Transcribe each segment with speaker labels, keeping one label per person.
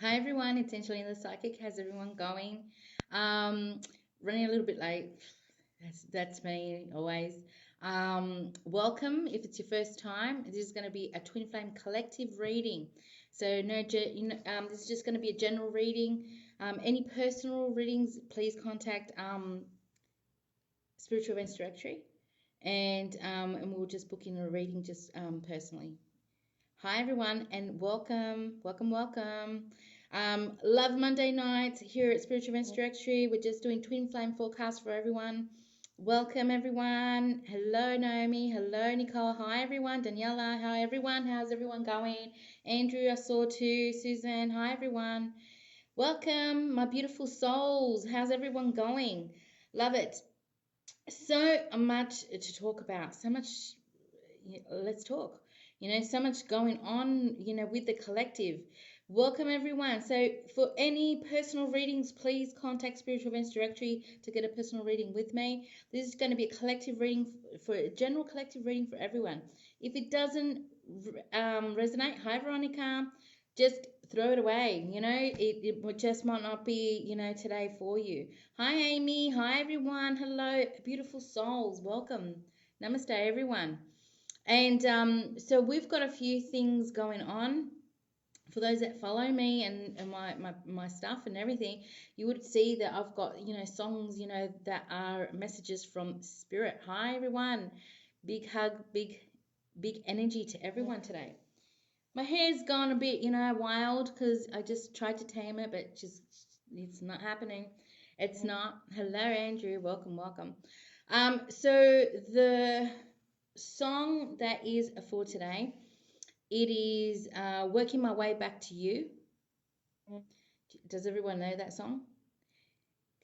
Speaker 1: Hi everyone, it's Angelina the Psychic. How's everyone going? Um, Running a little bit late. That's me always. Welcome if it's your first time. This is going to be a Twin Flame collective reading. So no, this is just going to be a general reading. Any personal readings, please contact Spiritual Events Directory, and we'll just book in a reading just personally. Hi everyone and welcome. Love Monday nights here at Spiritual Events Directory. We're just doing twin flame forecast for everyone. Welcome everyone. Hello Naomi. Hello Nicole. Hi everyone. Daniela. Hi everyone. How's everyone going? Andrew, I saw too. Susan. Hi everyone. Welcome my beautiful souls. How's everyone going? Love it. So much to talk about. So much let's talk. So much going on, with the collective. Welcome, everyone. So, for any personal readings, please contact Spiritual Events Directory to get a personal reading with me. This is going to be a collective reading for a general collective reading for everyone. If it doesn't resonate, hi, Veronica, just throw it away. It just might not be, today for you. Hi, Amy. Hi, everyone. Hello, beautiful souls. Welcome. Namaste, everyone. And so we've got a few things going on. For those that follow me and my stuff and everything, you would see that I've got, songs, that are messages from spirit. Hi, everyone. Big hug, big energy to everyone today. My hair's gone a bit, wild because I just tried to tame it, but just it's not happening. It's not. Hello, Andrew. Welcome. So the song that is for today, it is Working My Way Back to You. Does everyone know that song?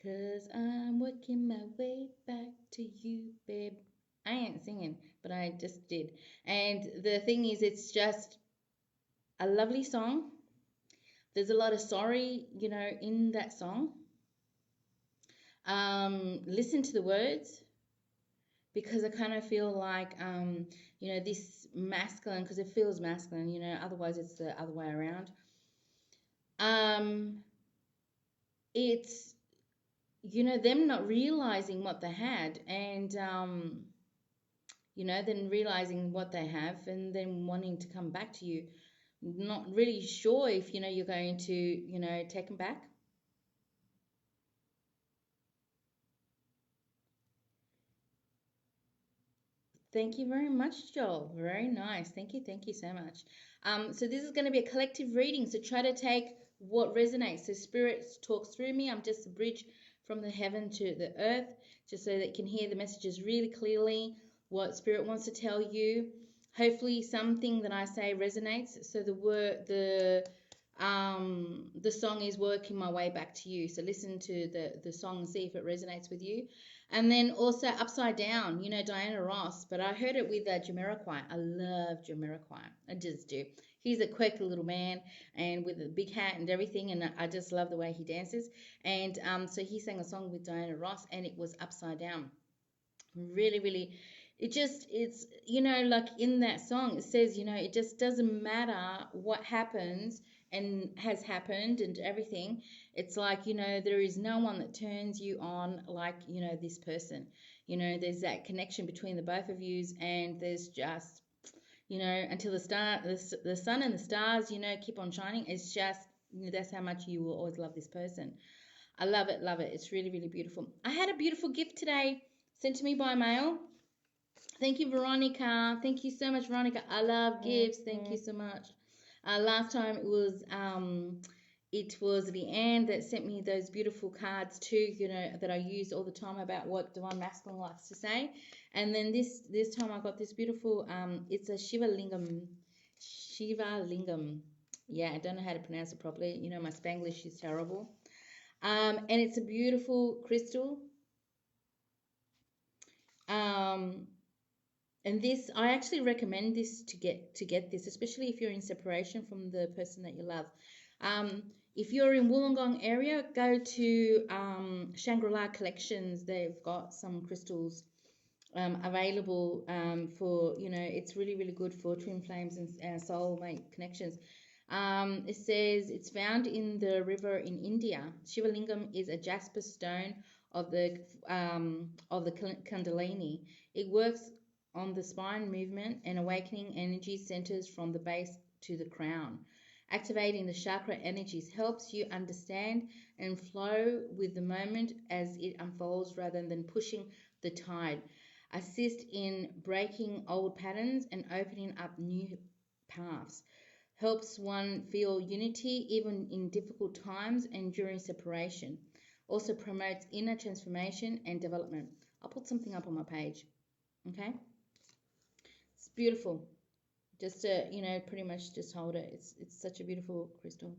Speaker 1: Cause I'm working my way back to you, babe. I ain't singing, but I just did. And the thing is, it's just a lovely song. There's a lot of sorry, in that song. Listen to the words because I kind of feel like, this masculine, because it feels masculine, otherwise it's the other way around. Um, it's, them not realizing what they had and, then realizing what they have and then wanting to come back to you. Not really sure if, you're going to, take them back. Thank you very much, Joel. Very nice. Thank you so much. So this is going to be a collective reading. So try to take what resonates. So spirits talk through me. I'm just a bridge from the heaven to the earth, just so that you can hear the messages really clearly, what spirit wants to tell you. Hopefully something that I say resonates. So the song is Working My Way Back to You. So listen to the song and see if it resonates with you. And then also Upside Down, Diana Ross, but I heard it with Jamiroquai. I love Jamiroquai. I just do. He's a quirky little man and with a big hat and everything, and I just love the way he dances. And so he sang a song with Diana Ross, and it was Upside Down. Really, really, it's, like in that song, it says, it just doesn't matter what happens and has happened and everything. It's like, there is no one that turns you on like, this person. There's that connection between the both of yous, and there's just, until the sun and the stars, keep on shining. It's just, that's how much you will always love this person. I love it, love it. It's really, really beautiful. I had a beautiful gift today sent to me by mail. Thank you, Veronica. Thank you so much, Veronica. I love gifts. Thank you so much. Last time it was Leanne that sent me those beautiful cards too, that I use all the time about what Divine Masculine likes to say. And then this time I got this beautiful it's a Shiva Lingam. Shiva Lingam. Yeah, I don't know how to pronounce it properly. My Spanglish is terrible. And it's a beautiful crystal. Um, and this, I actually recommend this to get this, especially if you're in separation from the person that you love. If you're in Wollongong area, go to Shangri-La Collections. They've got some crystals available for, it's really, really good for twin flames and soulmate connections. It says it's found in the river in India. Shiva Lingam is a jasper stone of the Kundalini. It works on the spine movement and awakening energy centers from the base to the crown. Activating the chakra energies helps you understand and flow with the moment as it unfolds rather than pushing the tide. Assist in breaking old patterns and opening up new paths. Helps one feel unity even in difficult times and during separation. Also promotes inner transformation and development. I'll put something up on my page. Okay? It's beautiful. Just to, pretty much just hold it. It's such a beautiful crystal.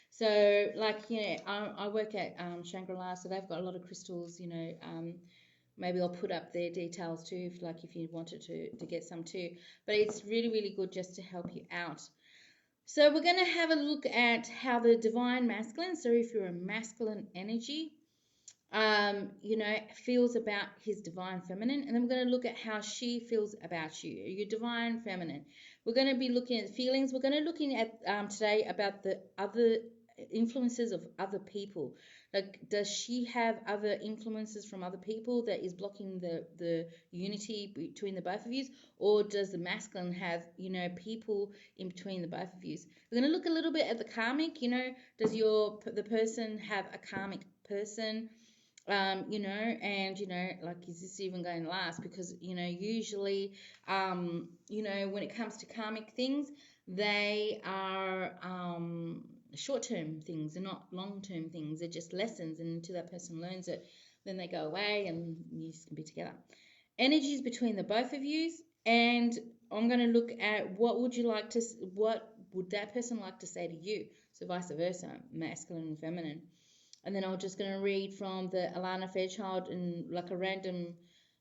Speaker 1: So, like, I work at Shangri-La, so they've got a lot of crystals, maybe I'll put up their details too, if you wanted to get some too. But it's really, really good just to help you out. So we're going to have a look at how the divine masculine, so if you're a masculine energy, feels about his divine feminine. And then we're going to look at how she feels about you, your divine feminine. We're going to be looking at feelings. We're going to looking at today about the other influences of other people. Like, does she have other influences from other people that is blocking the unity between the both of you? Or does the masculine have, people in between the both of you? We're going to look a little bit at the karmic, does the person have a karmic person? Is this even going to last? Because, usually, when it comes to karmic things, they are short-term things. They're not long-term things. They're just lessons. And until that person learns it, then they go away and you can be together. Energies between the both of you. And I'm going to look at what would that person like to say to you? So vice versa, masculine and feminine. And then I'm just going to read from the Alana Fairchild and like a random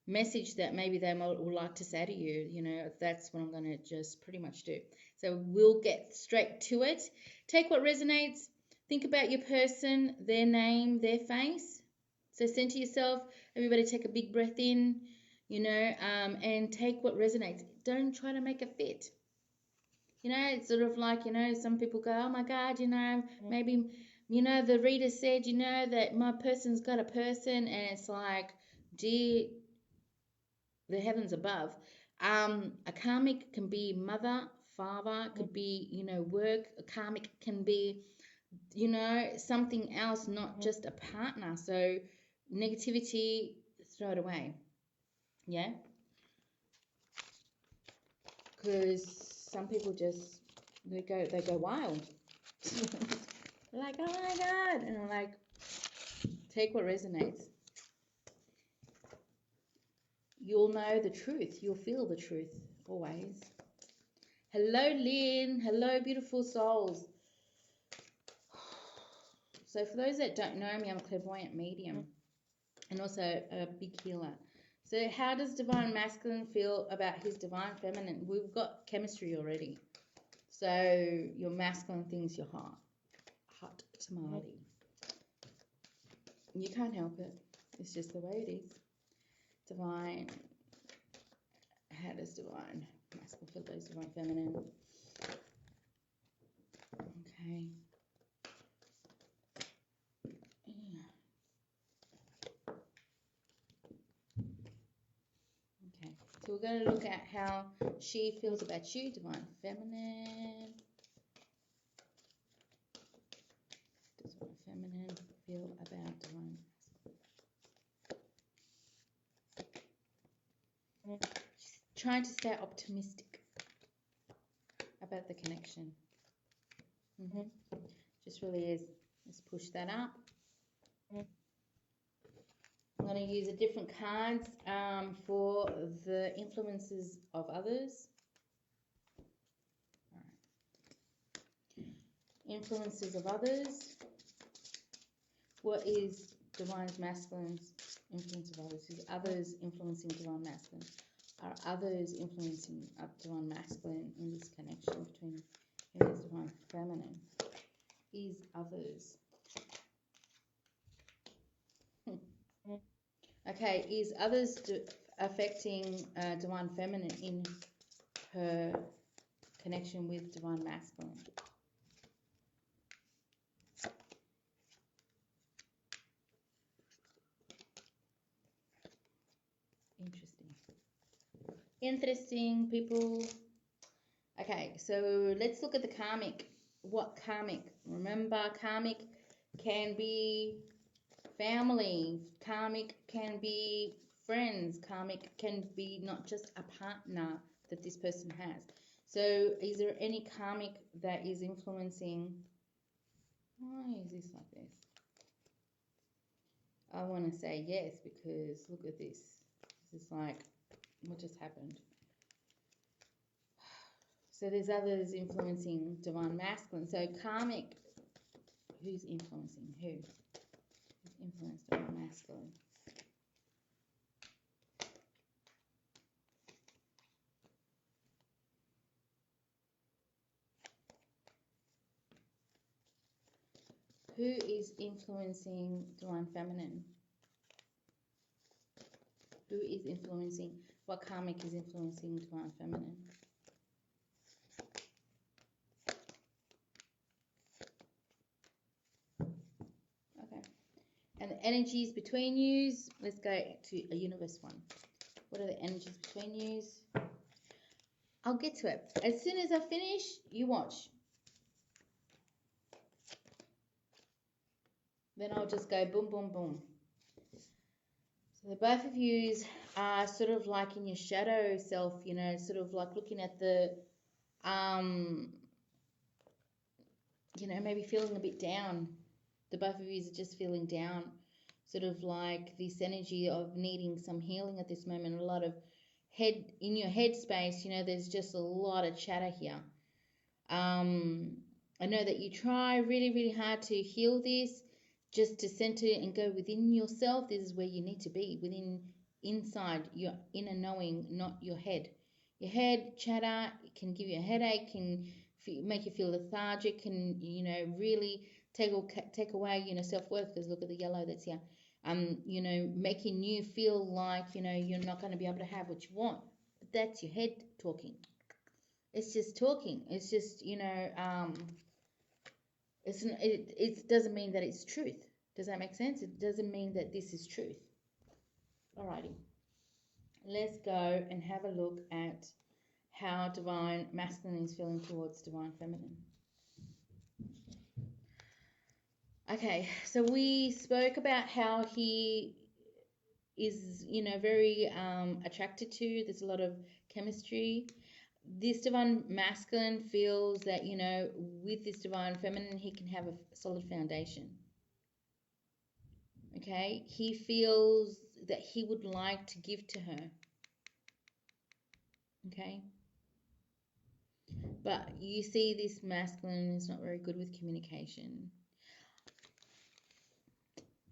Speaker 1: message that maybe they would like to say to you. That's what I'm going to just pretty much do. So we'll get straight to it. Take what resonates. Think about your person, their name, their face. So send to yourself, everybody take a big breath in, and take what resonates. Don't try to make it fit. It's sort of like, some people go, oh my God, maybe... the reader said, that my person's got a person, and it's like, dear, the heavens above. A karmic can be mother, father, could be, work. A karmic can be, something else, not just a partner. So negativity, throw it away. Yeah? Because some people just, they go wild. Like, oh my God. And I'm like, take what resonates. You'll know the truth. You'll feel the truth always. Hello, Lynn. Hello, beautiful souls. So for those that don't know me, I'm a clairvoyant medium and also a big healer. So how does divine masculine feel about his divine feminine? We've got chemistry already. So your masculine thinks you're hot tamale. You can't help it. It's just the way it is. Divine. How does divine masculine feel about divine feminine? Okay. Okay. So we're going to look at how she feels about you, divine feminine. Does divine feminine feel about divine masculine? Trying to stay optimistic about the connection. Just really is. Let's push that up. I'm going to use a different cards for the influences of others. All right. Influences of others. What is divine masculine's influence of others? Is others influencing divine masculine? Are others influencing divine masculine in this connection between him and divine feminine? Is others? Okay, is others affecting divine feminine in her connection with divine masculine? Interesting, people. Okay, so let's look at the karmic. What karmic? Remember, karmic can be family, karmic can be friends, karmic can be not just a partner that this person has. So, is there any karmic that is influencing? Why is this like this? I want to say yes because look at this. This is like, what just happened? So there's others influencing divine masculine. So karmic, who's influencing who? Who's influenced divine masculine? Who is influencing divine feminine? Who is influencing, what karmic is influencing divine feminine? Okay. And the energies between yous, let's go to a universe one. What are the energies between yous? I'll get to it. As soon as I finish, you watch. Then I'll just go boom, boom, boom. So the both of yous are sort of like in your shadow self, you know, sort of like looking at the, you know, maybe feeling a bit down. The both of yous are just feeling down, sort of like this energy of needing some healing at this moment. A lot of head in your head space, you know, there's just a lot of chatter here. I know that you try really, really hard to heal this, just to center and go within yourself. This is where you need to be, within, inside your inner knowing, not your head. Your head chatter can give you a headache, can make you feel lethargic, can, you know, really take away, you know, self-worth, because look at the yellow that's here. You know, making you feel like, you know, you're not going to be able to have what you want. But that's your head talking. It's just talking. It's just, you know, it doesn't mean that it's truth. Does that make sense? It doesn't mean that this is truth. Alrighty. Let's go and have a look at how divine masculine is feeling towards divine feminine. Okay, so we spoke about how he is, you know, very attracted to. There's a lot of chemistry. This divine masculine feels that, you know, with this divine feminine, he can have a solid foundation. Okay, he feels that he would like to give to her. Okay, but you see, this masculine is not very good with communication.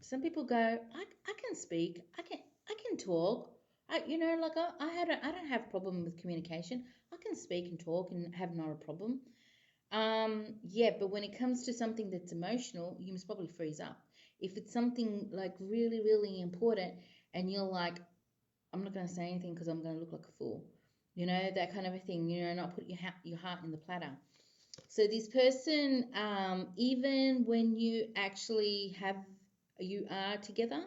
Speaker 1: Some people go, I can speak, I can talk. You know, like I don't have a problem with communication. I can speak and talk and have not a problem. Yeah, but when it comes to something that's emotional, you must probably freeze up. If it's something like really, really important and you're like, I'm not going to say anything because I'm going to look like a fool, you know, that kind of a thing, you know, not put your heart in the platter. So this person, even when you actually you are together,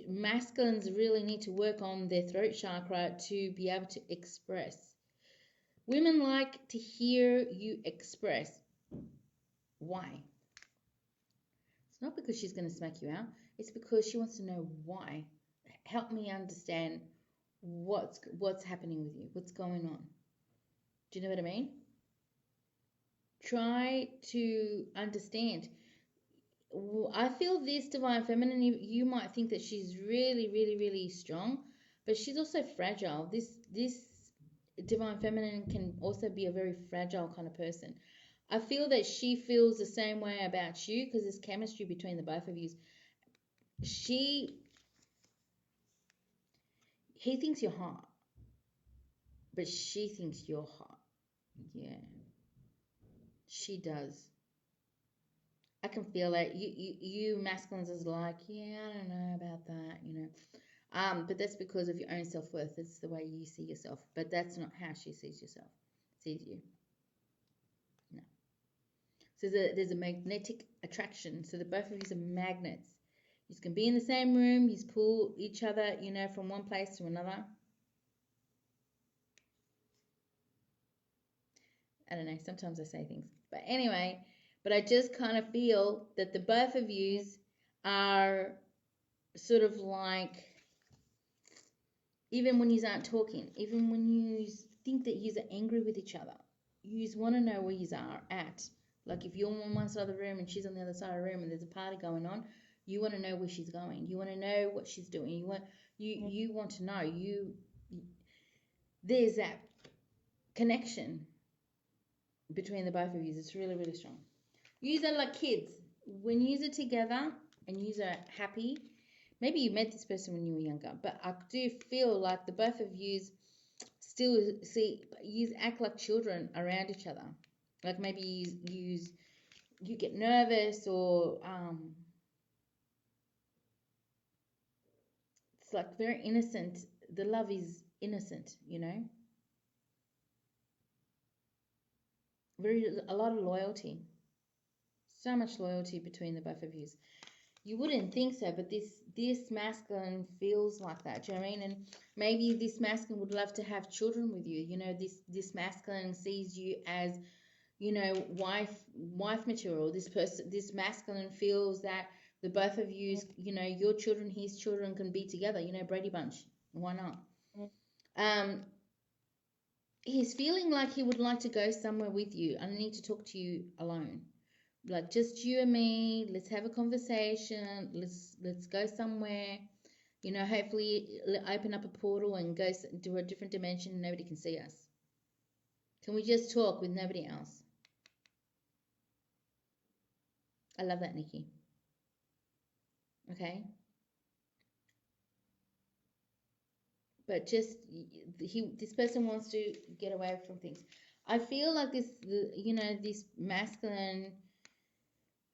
Speaker 1: masculines really need to work on their throat chakra to be able to express. Women like to hear you express. Why? It's not because she's going to smack you out. It's because she wants to know why. Help me understand what's happening with you. What's going on? Do you know what I mean? Try to understand. I feel this divine feminine, you might think that she's really, really, really strong, but she's also fragile. This divine feminine can also be a very fragile kind of person. I feel that she feels the same way about you because there's chemistry between the both of you. He thinks you're hot, but she thinks you're hot. Yeah, she does. I can feel it. You masculines is like, yeah, I don't know about that, you know. But that's because of your own self-worth. It's the way you see yourself. But that's not how she sees you. No. So there's a magnetic attraction. So the both of you are magnets. You can be in the same room. You pull each other, you know, from one place to another. I don't know. Sometimes I say things. But anyway, but I just kind of feel that the both of yous are sort of like, even when you aren't talking, even when you think that you are angry with each other, you want to know where you are at. Like if you're on one side of the room and she's on the other side of the room and there's a party going on, you want to know where she's going. You want to know what she's doing. You want to know. There's that connection between the both of you. It's really, really strong. Yous are like kids. When yous are together and yous are happy, maybe you met this person when you were younger, but I do feel like the both of yous still see yous act like children around each other. Like maybe you get nervous or it's like very innocent. The love is innocent, you know. A lot of loyalty. So much loyalty between the both of you. You wouldn't think so, but this masculine feels like that. Do you know what I mean? And maybe this masculine would love to have children with you. You know, this masculine sees you as, you know, wife material. This masculine feels that the both of you, you know, your children, his children can be together. You know, Brady Bunch. Why not? Um, he's feeling like he would like to go somewhere with you. I need to talk to you alone. Like just you and me, let's have a conversation, let's go somewhere, you know, hopefully open up a portal and go to a different dimension and nobody can see us. Can we just talk with nobody else? I love that, Nikki. Okay. But just this person wants to get away from things. I feel like you know, this masculine,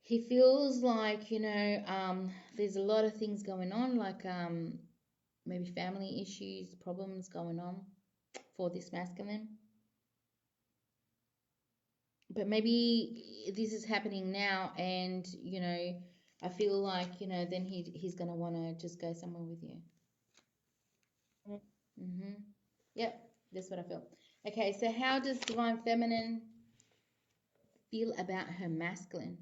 Speaker 1: he feels like, you know, there's a lot of things going on, like maybe family issues, problems going on for this masculine. But maybe this is happening now, and you know, I feel like, you know, then he's gonna want to just go somewhere with you. Yep, that's what I feel. Okay, so how does Divine Feminine feel about her masculine?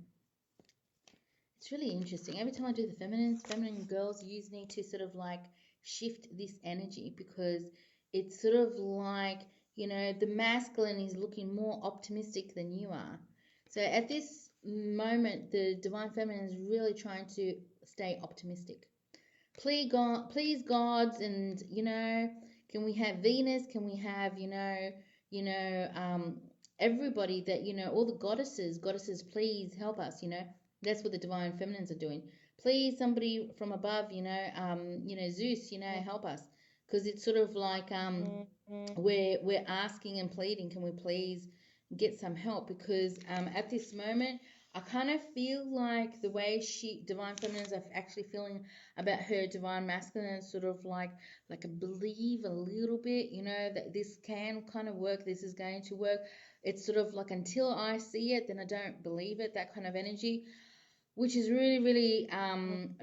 Speaker 1: It's really interesting. Every time I do the feminine girls, you need to sort of like shift this energy, because it's sort of like, you know, the masculine is looking more optimistic than you are. So at this moment, the divine feminine is really trying to stay optimistic. Please gods, and you know, can we have Venus? Can we have, everybody that, you know, all the goddesses, please help us, you know. That's what the divine feminines are doing. Please, somebody from above, Zeus, you know, help us, because it's sort of like we're asking and pleading. Can we please get some help? Because at this moment, I kind of feel like the way divine feminines are actually feeling about her divine masculine is sort of like a believe a little bit, you know, that this can kind of work. This is going to work. It's sort of like until I see it, then I don't believe it. That kind of energy, which is really, really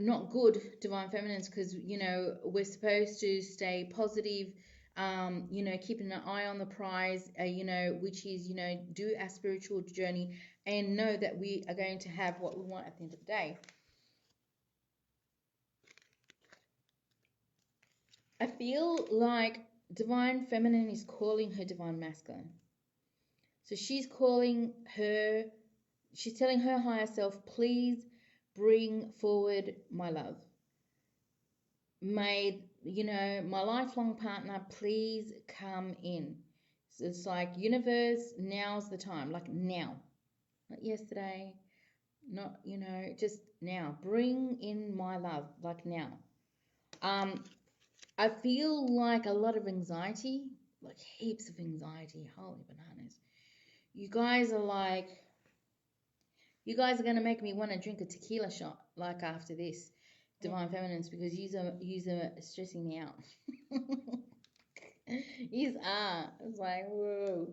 Speaker 1: not good, divine feminines, because, you know, we're supposed to stay positive, you know, keeping an eye on the prize, you know, which is, you know, do our spiritual journey and know that we are going to have what we want at the end of the day. I feel like divine feminine is calling her divine masculine. So she's telling her higher self, please bring forward my love. My lifelong partner, please come in. So it's like, universe, now's the time. Like now. Not yesterday. Not, you know, just now. Bring in my love, like now. I feel like a lot of anxiety, like heaps of anxiety. Holy bananas. You guys are going to make me want to drink a tequila shot, like after this, divine feminines, because you are stressing me out. You are. It's like, whoa.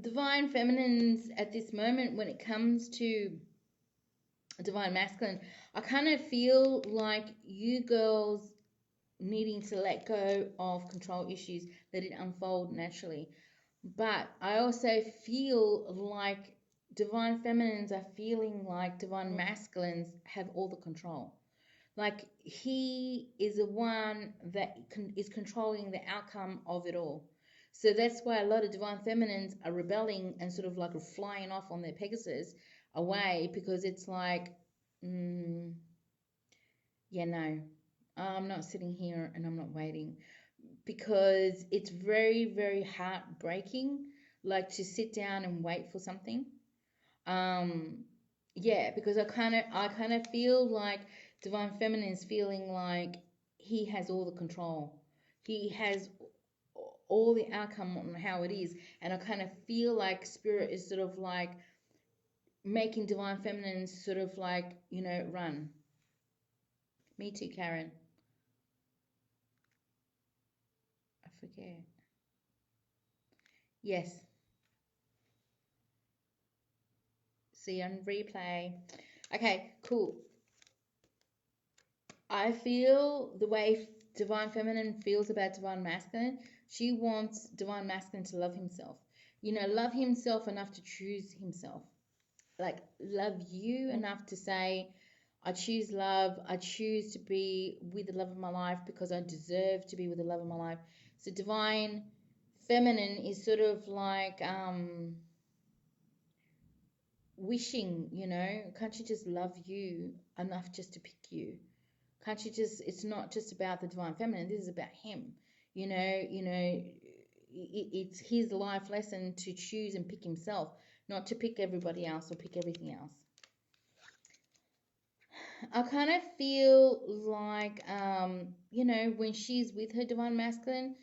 Speaker 1: Divine feminines at this moment, when it comes to divine masculine, I kind of feel like you girls needing to let go of control issues, let it unfold naturally. But I also feel like divine feminines are feeling like divine masculines have all the control. Like he is the one that is controlling the outcome of it all. So that's why a lot of divine feminines are rebelling and sort of like flying off on their Pegasus away, because it's like, mm, yeah, no, I'm not sitting here and I'm not waiting, because it's very, very heartbreaking, like to sit down and wait for something. Um, yeah, because I kind of feel like Divine Feminine is feeling like he has all the control. He has all the outcome on how it is, and I kind of feel like Spirit is sort of like making Divine Feminine sort of like, run. Me too, Karen. I forget. Yes. See you on replay. Okay, cool. I feel the way Divine Feminine feels about Divine Masculine. She wants Divine Masculine to love himself. Love himself enough to choose himself. Like, love you enough to say, I choose love. I choose to be with the love of my life because I deserve to be with the love of my life. So, Divine Feminine is sort of like, wishing, can't you just love you enough just to pick you? Can't you just, it's not just about the divine feminine, this is about him. It's his life lesson to choose and pick himself, not to pick everybody else or pick everything else. I kind of feel like, when she's with her divine masculine,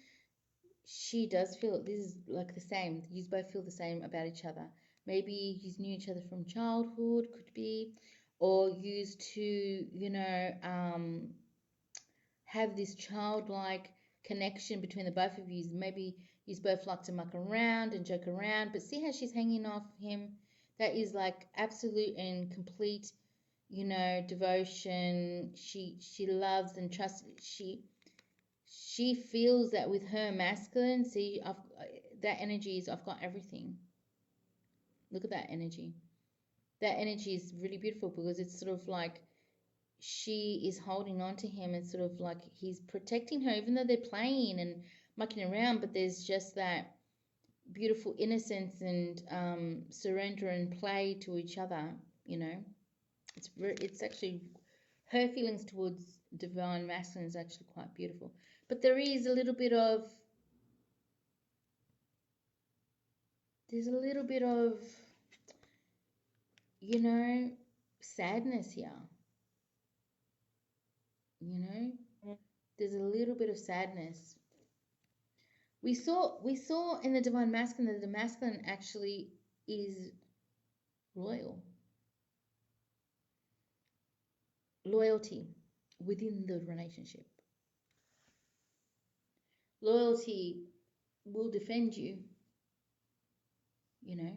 Speaker 1: she does feel this is like the same. You both feel the same about each other. Maybe you knew each other from childhood, could be, or used to, have this childlike connection between the both of you. Maybe you both like to muck around and joke around, but see how she's hanging off him? That is like absolute and complete, devotion. She loves and trusts. She feels that with her masculine. See, that energy is, I've got everything. Look at that energy. That energy is really beautiful because it's sort of like she is holding on to him, and sort of like he's protecting her, even though they're playing and mucking around. But there's just that beautiful innocence and surrender and play to each other. You know, it's actually her feelings towards divine masculine is actually quite beautiful. But there is a little bit of there's a little bit of sadness here. You know, there's a little bit of sadness. We saw in the divine masculine that the masculine actually is loyal, loyalty within the relationship. Loyalty will defend you. You know,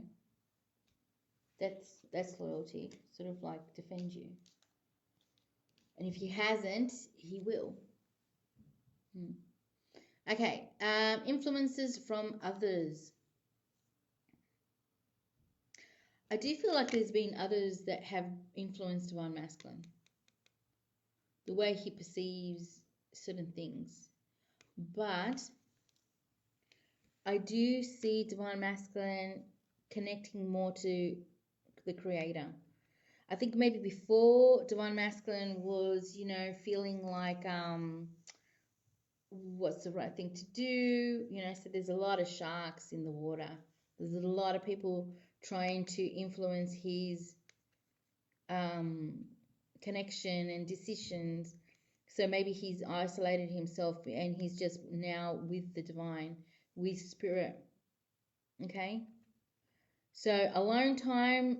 Speaker 1: that's loyalty, sort of like defend you. And if he hasn't, he will. Hmm. Okay, influences from others. I do feel like there's been others that have influenced divine masculine, the way he perceives certain things. But I do see divine masculine connecting more to the creator. I think maybe before divine masculine was, feeling like what's the right thing to do, so there's a lot of sharks in the water. There's a lot of people trying to influence his um connection and decisions. So maybe he's isolated himself and he's just now with the divine, with spirit. Okay. So alone time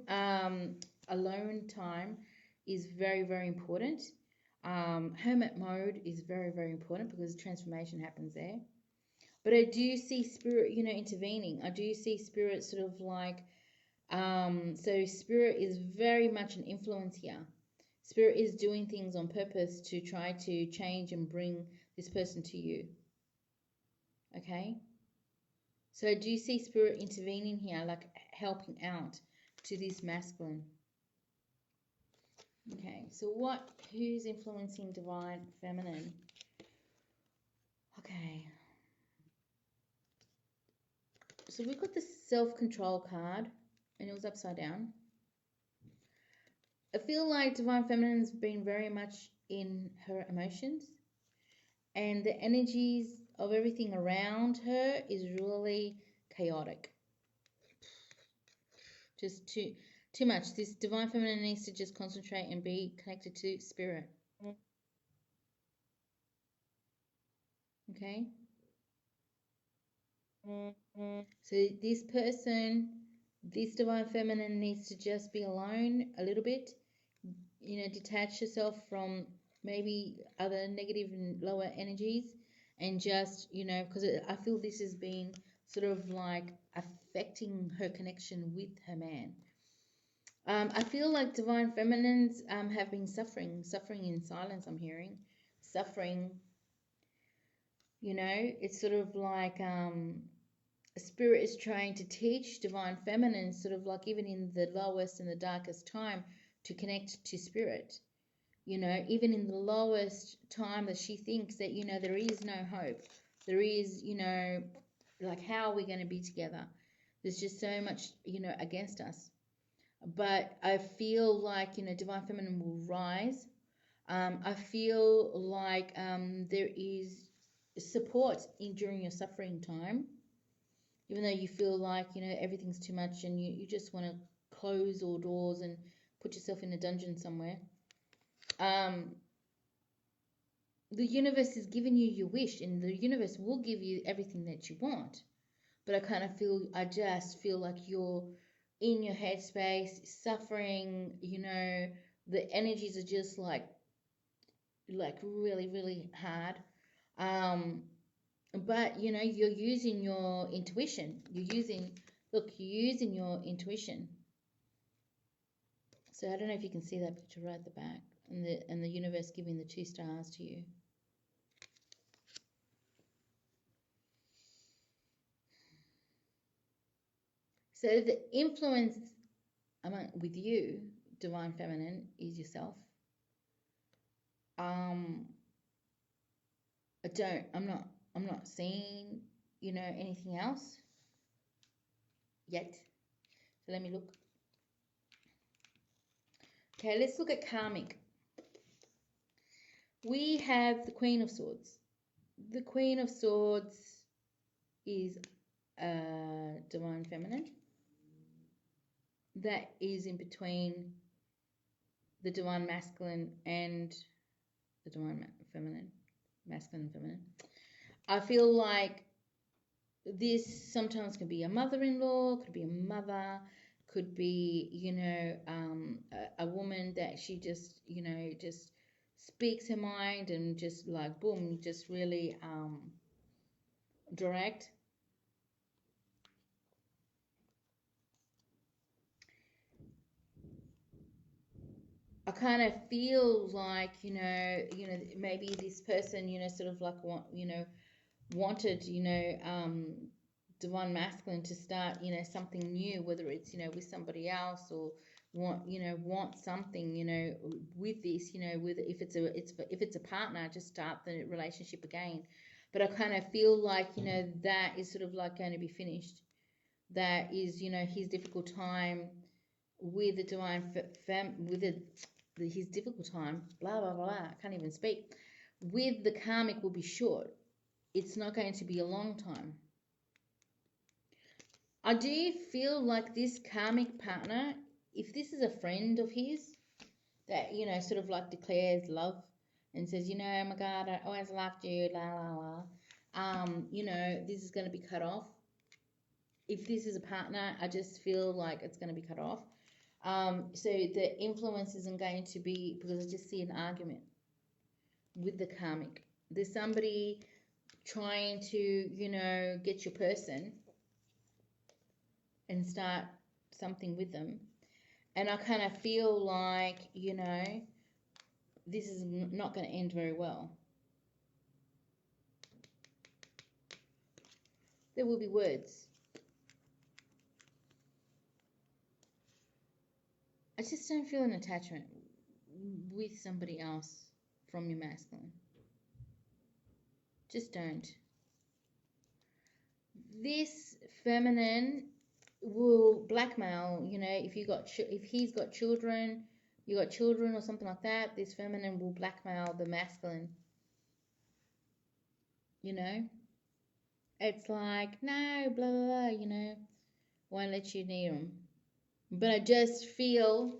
Speaker 1: is very, very important. Hermit mode is very, very important because transformation happens there. But I do see spirit, intervening. I do see spirit sort of like, so spirit is very much an influence here. Spirit is doing things on purpose to try to change and bring this person to you. Okay? So do you see spirit intervening here, like helping out to this masculine? Okay, so who's influencing divine feminine? Okay, so we've got the self-control card, and it was upside down. I feel like divine feminine's been very much in her emotions, and the energies of everything around her is really chaotic. Just too much. This divine feminine needs to just concentrate and be connected to spirit. Okay? So this person, this divine feminine needs to just be alone a little bit, detach yourself from maybe other negative and lower energies, and just, because I feel this has been sort of like affecting her connection with her man. I feel like divine feminines have been suffering in silence. I'm hearing suffering. It's sort of like spirit is trying to teach divine feminine, sort of like even in the lowest and the darkest time, to connect to spirit. Even in the lowest time that she thinks that, there is no hope. There is, like, how are we going to be together? There's just so much, against us. But I feel like, divine feminine will rise. I feel like there is support during your suffering time, even though you feel like, everything's too much and you just want to close all doors and put yourself in a dungeon somewhere. The universe is giving you your wish, and the universe will give you everything that you want. But I just feel like you're in your headspace, suffering, the energies are just like really, really hard. But you're using your intuition. You're using your intuition. So I don't know if you can see that picture right at the back, and the universe giving the 2 stars to you. So the influence with you, divine feminine, is yourself. I'm not seeing, anything else yet. So let me look. Okay, let's look at karmic. We have the Queen of Swords. The Queen of Swords is divine feminine. That is in between the divine masculine and the divine feminine, masculine and feminine. I feel like this sometimes can be a mother-in-law, could be a mother, could be, a woman that she just, just speaks her mind and just like, boom, just really direct. I kind of feel like, maybe this person, sort of like wanted, divine masculine to start, something new, whether it's, with somebody else, or want something, with this, with if it's a partner, just start the relationship again. But I kind of feel like, that is sort of like going to be finished. That is, his difficult time with the divine his difficult time, blah blah blah. I can't even speak. With the karmic will be short. It's not going to be a long time. I do feel like this karmic partner, if this is a friend of his that, sort of like declares love and says, oh my God, I always loved you, la la la, this is going to be cut off. If this is a partner, I just feel like it's going to be cut off. So the influence isn't going to be, because I just see an argument with the karmic. There's somebody trying to, get your person and start something with them. And I kind of feel like, this is not going to end very well. There will be words. I just don't feel an attachment with somebody else from your masculine. Just don't. This feminine will blackmail, if he's got children, you got children or something like that, this feminine will blackmail the masculine, you know? It's like, no, blah, blah, blah, won't let you near him. But I just feel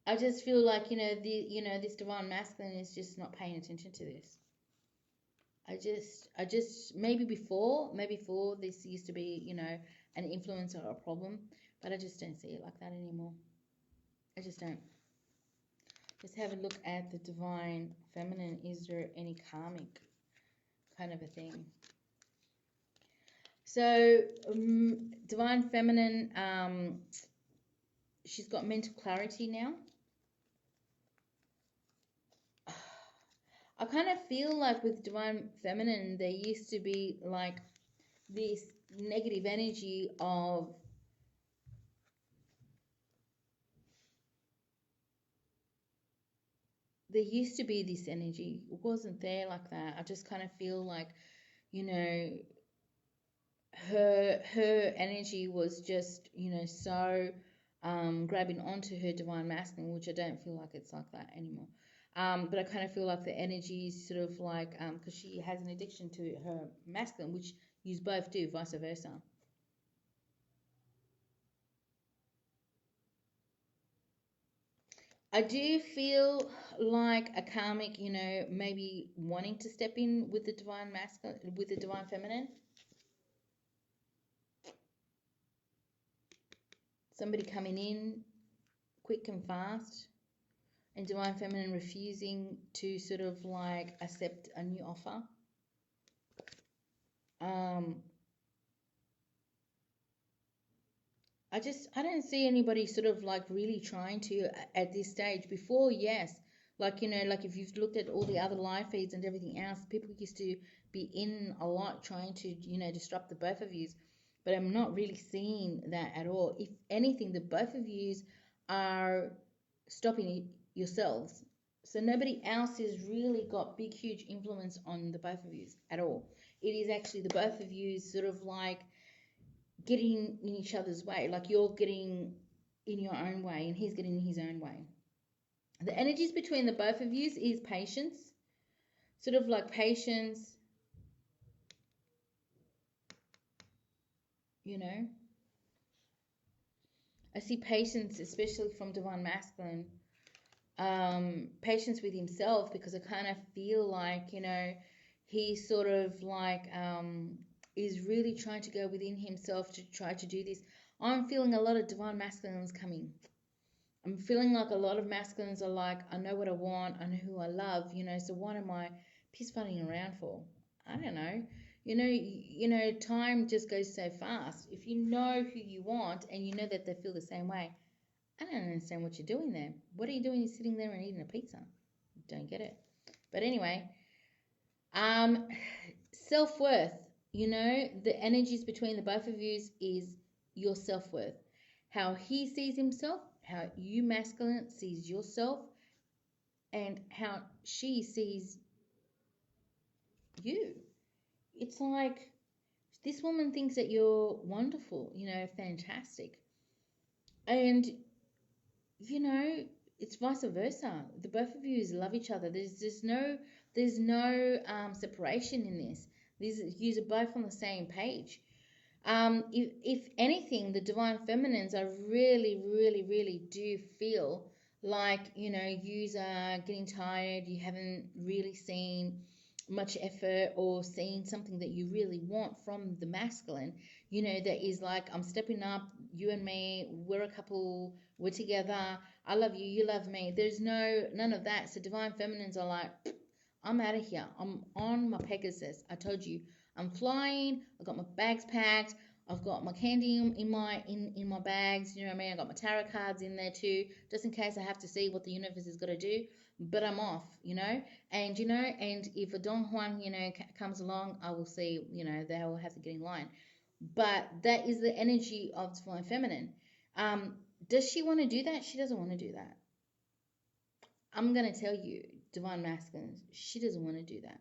Speaker 1: like, this divine masculine is just not paying attention to this. Maybe before this used to be, an influence or a problem, but I just don't see it like that anymore. I just don't. Let's have a look at the divine feminine. Is there any karmic kind of a thing? So, divine feminine, she's got mental clarity now. I kind of feel like with divine feminine, there used to be like this negative energy of there used to be this energy. It wasn't there like that. I just kind of feel like, her energy was just, so grabbing onto her divine masculine, which I don't feel like it's like that anymore. But I kind of feel like the energy is sort of like, because she has an addiction to her masculine, which you both do, vice versa. I do feel like a karmic, maybe wanting to step in with the divine masculine, with the divine feminine. Somebody coming in quick and fast, and divine feminine refusing to sort of like accept a new offer. I don't see anybody sort of like really trying to at this stage. Before, yes, like like if you've looked at all the other live feeds and everything else, people used to be in a lot trying to disrupt the both of yous, but I'm not really seeing that at all. If anything, the both of yous are stopping yourselves. So nobody else has really got big, huge influence on the both of yous at all. It is actually the both of you sort of like getting in each other's way. Like you're getting in your own way and he's getting in his own way. The energies between the both of you is patience, sort of like patience, I see patience, especially from divine masculine, patience with himself, because I kind of feel like, he sort of like is really trying to go within himself to try to do this. I'm feeling a lot of divine masculines coming. I'm feeling like a lot of masculines are like, I know what I want, I know who I love, so what am I piss funning around for? I don't know. Time just goes so fast. If you know who you want and you know that they feel the same way, I don't understand what you're doing there. What are you doing? You're sitting there and eating a pizza. Don't get it. But anyway, self-worth, the energies between the both of you is your self-worth. How he sees himself, how you masculine sees yourself, and how she sees you. It's like this woman thinks that you're wonderful, fantastic. And, it's vice versa. The both of you love each other. There's no separation in this. You are both on the same page. If anything, the divine feminines, I really, really, really do feel like, yous are getting tired. You haven't really seen much effort or seen something that you really want from the masculine, that is like, I'm stepping up, you and me, we're a couple, we're together, I love you, you love me. There's none of that. So divine feminines are like, I'm out of here. I'm on my Pegasus. I told you, I'm flying. I got my bags packed. I've got my candy in my bags, you know what I mean? I got my tarot cards in there too, just in case I have to see what the universe is gonna do. But I'm off, and if a Don Juan, comes along, I will see, they will have to get in line. But that is the energy of divine feminine. Um, does she want to do that? She doesn't want to do that. I'm gonna tell you, divine masculine, she doesn't want to do that.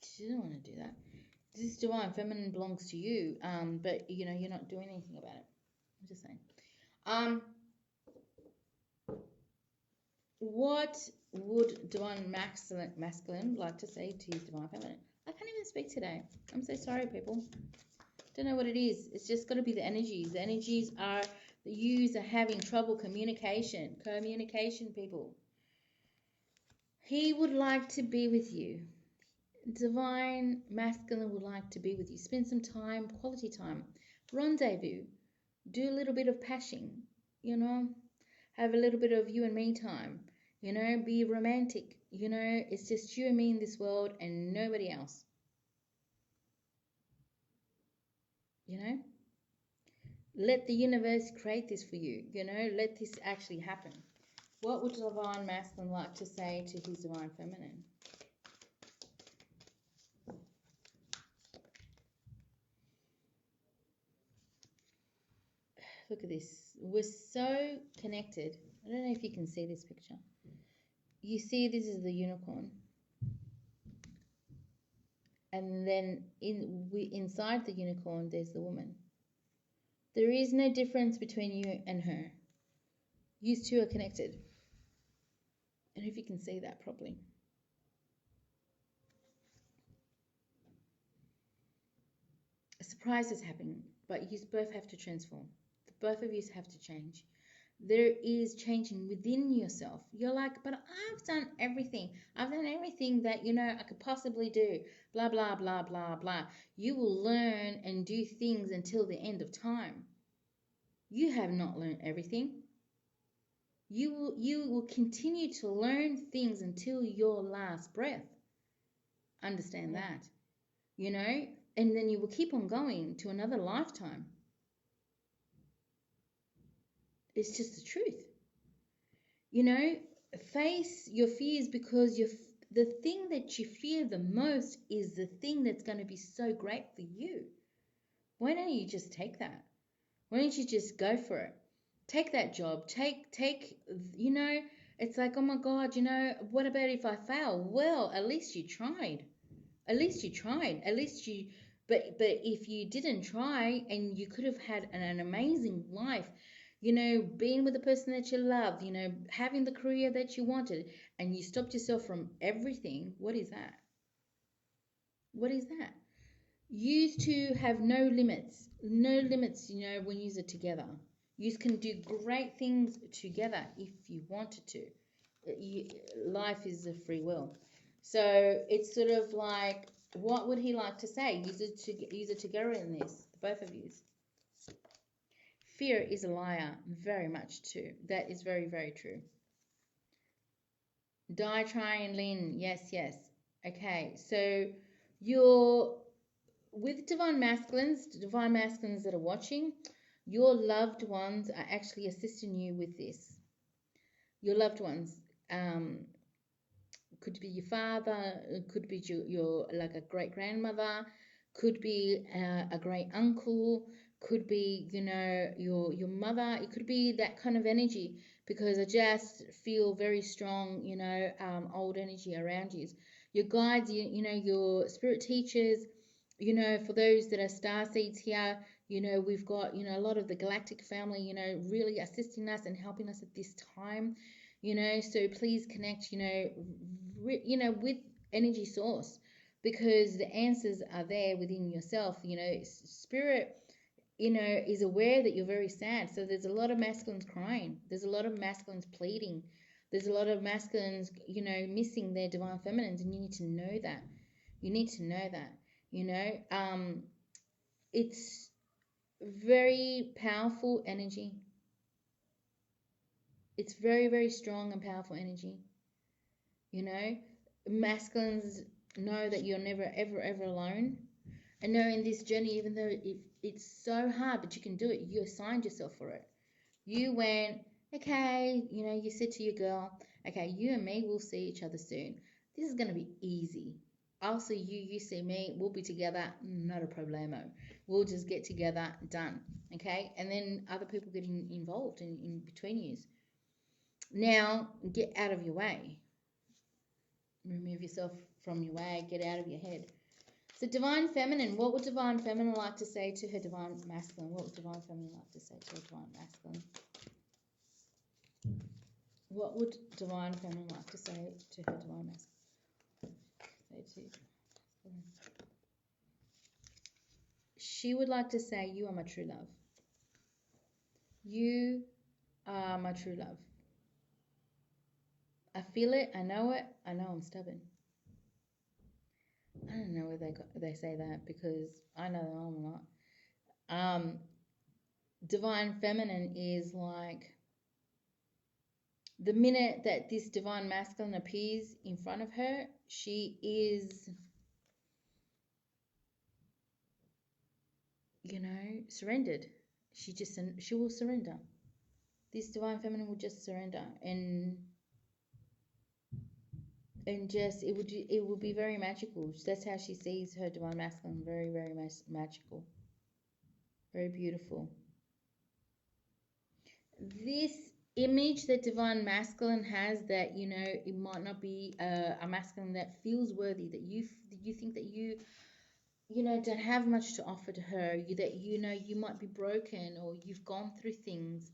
Speaker 1: She doesn't want to do that. This divine feminine belongs to you, but you're not doing anything about it. I'm just saying. Um, what would divine masculine like to say to his divine feminine? I can't even speak today. I'm so sorry, people. Don't know what it is. It's just got to be the energies. The energies are the yous are having trouble communication. Communication, people. He would like to be with you. Divine masculine would like to be with you. Spend some time, quality time. Rendezvous. Do a little bit of pashing, Have a little bit of you and me time. Be romantic. It's just you and me in this world and nobody else. Let the universe create this for you. Let this actually happen. What would divine masculine like to say to his divine feminine? Look at this. We're so connected. I don't know if you can see this picture. You see, this is the unicorn. And then inside the unicorn, there's the woman. There is no difference between you and her. You two are connected. I don't know if you can see that properly. A surprise is happening, but you both have to transform. Both of you have to change. There is changing within yourself. You're like, but I've done everything. I've done everything that, I could possibly do. Blah, blah, blah, blah, blah. You will learn and do things until the end of time. You have not learned everything. You will continue to learn things until your last breath. Understand that, and then you will keep on going to another lifetime. It's just the truth. Face your fears, because the thing that you fear the most is the thing that's going to be so great for you. Why don't you just take that? Why don't you just go for it? Take that job. Take, it's like, oh my God, what about if I fail? Well, at least you tried. At least you tried. But if you didn't try, and you could have had an amazing life, being with the person that you loved, having the career that you wanted, and you stopped yourself from everything, what is that? What is that? Used to have no limits, when you are together. You can do great things together if you wanted to. Life is a free will. So it's sort of like, what would he like to say? Use it together in this, both of you. Fear is a liar, very much too. That is very, very true. Die, try, and lean. Yes, yes. Okay, so you're with divine masculines that are watching, your loved ones are actually assisting you with this. Your loved ones, could be your father, could be your like a great grandmother, could be a great uncle, could be your mother. It could be that kind of energy, because I just feel very strong old energy around you. Your guides, your spirit teachers, for those that are star seeds here, we've got a lot of the galactic family, really assisting us and helping us at this time. So please connect with energy source, because the answers are there within yourself. Spirit is aware that you're very sad. So there's a lot of masculines crying. There's a lot of masculines pleading. There's a lot of masculines, missing their divine feminines, and you need to know that. You need to know that. It's very powerful energy. It's very, very strong and powerful energy. Masculines know that you're never, ever, ever alone. And know in this journey, even though it's so hard, but you can do it, you assigned yourself for it. You went, okay, you said to your girl, okay, you and me will see each other soon. This is going to be easy. I'll see you, you see me, we'll be together, not a problemo. We'll just get together, done. Okay? And then other people get involved in between you. Now, get out of your way. Remove yourself from your way, get out of your head. So divine feminine, what would divine feminine like to say to her divine masculine? What would divine feminine like to say to her divine masculine? What would divine feminine like to say to her divine masculine? She would like to say, you are my true love. You are my true love. I feel it, I know it, I know I'm stubborn. I don't know where they say that because I know that I'm not. Divine feminine is like the minute that this divine masculine appears in front of her, she is, surrendered. She will surrender. This divine feminine will just surrender and just it will be very magical. That's how she sees her divine masculine, very very magical, very beautiful. This image that divine masculine has, that it might not be a masculine that feels worthy, that you think that don't have much to offer to her, that you might be broken or you've gone through things,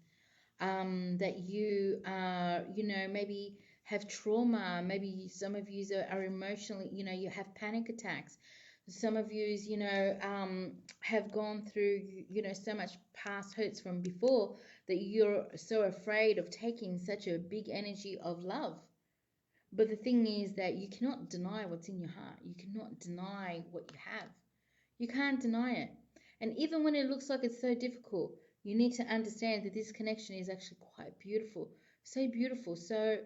Speaker 1: that you maybe have trauma, maybe some of you are emotionally, you have panic attacks, some of you have gone through so much past hurts from before that you're so afraid of taking such a big energy of love. But the thing is that you cannot deny what's in your heart, you cannot deny what you have, you can't deny it. And even when it looks like it's so difficult, you need to understand that this connection is actually quite beautiful, so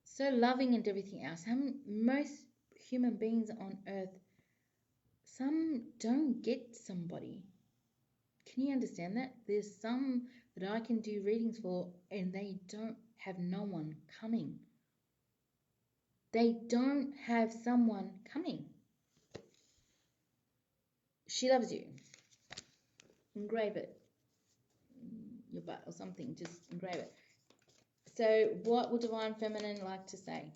Speaker 1: so loving and everything else. Most human beings on earth, some don't get somebody. Can you understand that? There's some that I can do readings for and they don't have no one coming. They don't have someone coming. She loves you. Engrave it. Your butt or something, just engrave it. So what would divine feminine like to say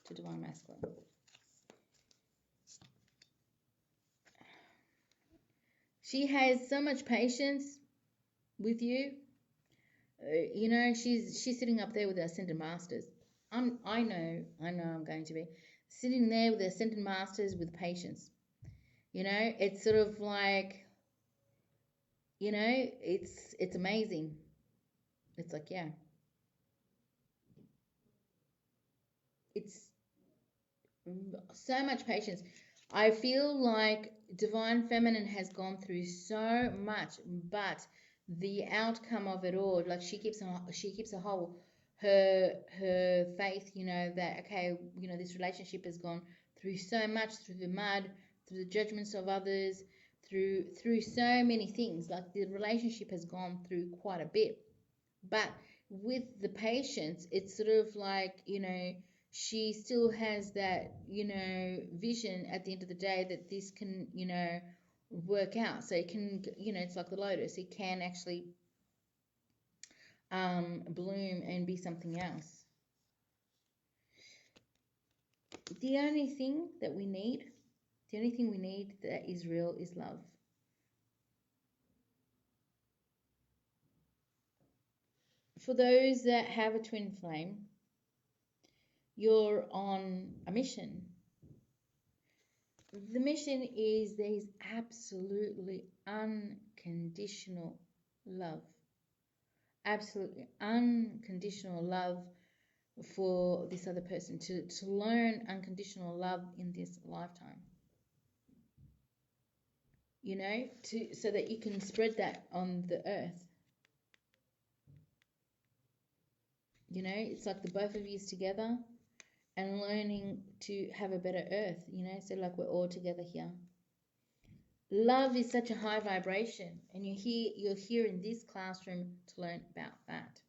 Speaker 1: to divine masculine? She has so much patience with you. She's sitting up there with her ascended masters. I know I'm going to be sitting there with her ascended masters with patience. It's sort of like, it's amazing. It's like, yeah. It's so much patience. I feel like divine feminine has gone through so much, but the outcome of it all, like she keeps a whole her faith, that okay, this relationship has gone through so much, through the mud, through the judgments of others, through so many things. Like the relationship has gone through quite a bit, but with the patience, it's sort of like, she still has that, vision at the end of the day that this can, work out. So it can, it's like the lotus, it can actually bloom and be something else. The only thing we need that is real is love. For those that have a twin flame, you're on a mission. The mission is there is absolutely unconditional love. Absolutely unconditional love for this other person, to learn unconditional love in this lifetime. So that you can spread that on the earth. It's like the both of you together and learning to have a better earth, so like we're all together here. Love is such a high vibration, and you're here in this classroom to learn about that.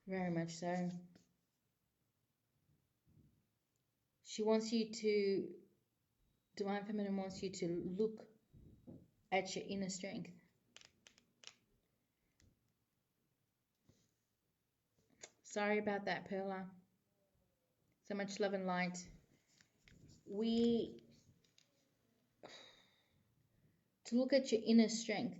Speaker 1: Very much so. She wants you to, Divine Feminine wants you to look at your inner strength. Sorry about that, Perla. So much love and light. We, to look at your inner strength.